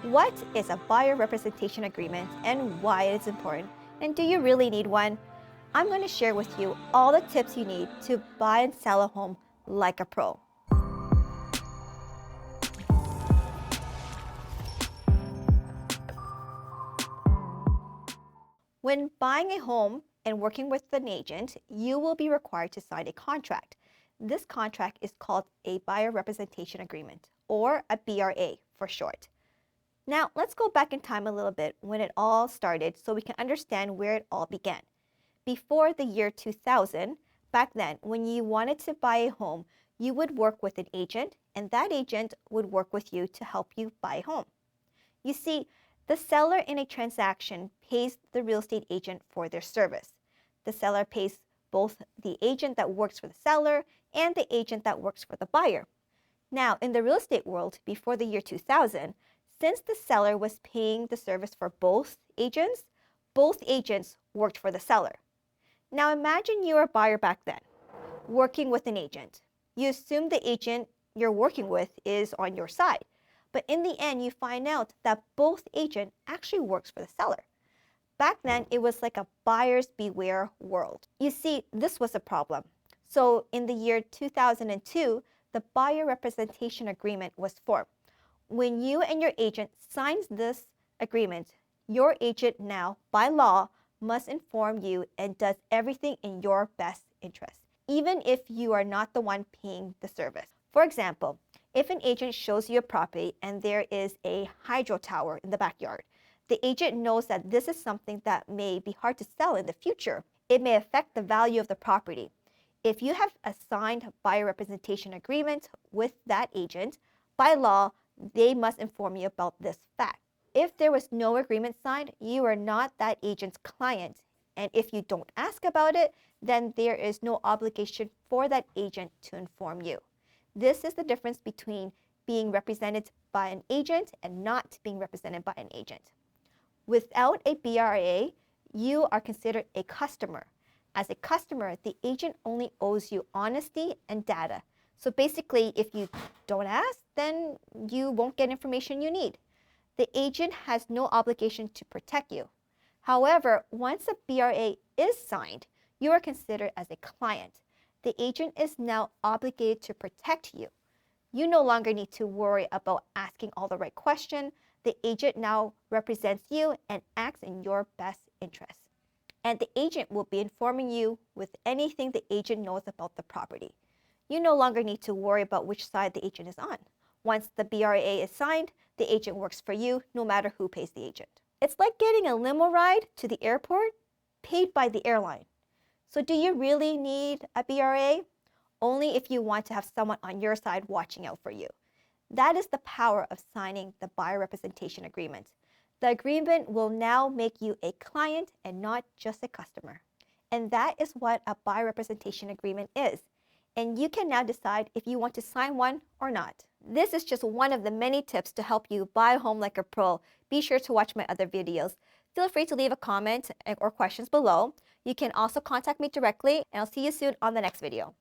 What is a buyer representation agreement and why it is important? And do you really need one? I'm going to share with you all the tips you need to buy and sell a home like a pro. When buying a home and working with an agent, you will be required to sign a contract. This contract is called a buyer representation agreement, or a BRA for short. Now, let's go back in time a little bit when it all started so we can understand where it all began. Before the year 2000, back then, when you wanted to buy a home, you would work with an agent, and that agent would work with you to help you buy a home. You see, the seller in a transaction pays the real estate agent for their service. The seller pays both the agent that works for the seller and the agent that works for the buyer. Now, in the real estate world, before the year 2000, since the seller was paying the service for both agents worked for the seller. Now imagine you're a buyer back then, working with an agent. You assume the agent you're working with is on your side, but in the end you find out that both agent actually works for the seller. Back then, it was like a buyer's beware world. You see, this was a problem. So in the year 2002, the buyer representation agreement was formed. When you and your agent signs this agreement, your agent now, by law, must inform you and does everything in your best interest, even if you are not the one paying the service. For example, if an agent shows you a property and there is a hydro tower in the backyard, the agent knows that this is something that may be hard to sell in the future. It may affect the value of the property. If you have a signed buyer representation agreement with that agent, by law, they must inform you about this fact. If there was no agreement signed, you are not that agent's client. And if you don't ask about it, then there is no obligation for that agent to inform you. This is the difference between being represented by an agent and not being represented by an agent. Without a BRA, you are considered a customer. As a customer, the agent only owes you honesty and data. So basically, if you don't ask, then you won't get information you need. The agent has no obligation to protect you. However, once a BRA is signed, you are considered as a client. The agent is now obligated to protect you. You no longer need to worry about asking all the right questions. The agent now represents you and acts in your best interest. And the agent will be informing you with anything the agent knows about the property. You no longer need to worry about which side the agent is on. Once the BRA is signed, the agent works for you no matter who pays the agent. It's like getting a limo ride to the airport paid by the airline. So do you really need a BRA? Only if you want to have someone on your side watching out for you. That is the power of signing the buyer representation agreement. The agreement will now make you a client and not just a customer. And that is what a buyer representation agreement is. And you can now decide if you want to sign one or not. This is just one of the many tips to help you buy a home like a pro. Be sure to watch my other videos. Feel free to leave a comment or questions below. You can also contact me directly, and I'll see you soon on the next video.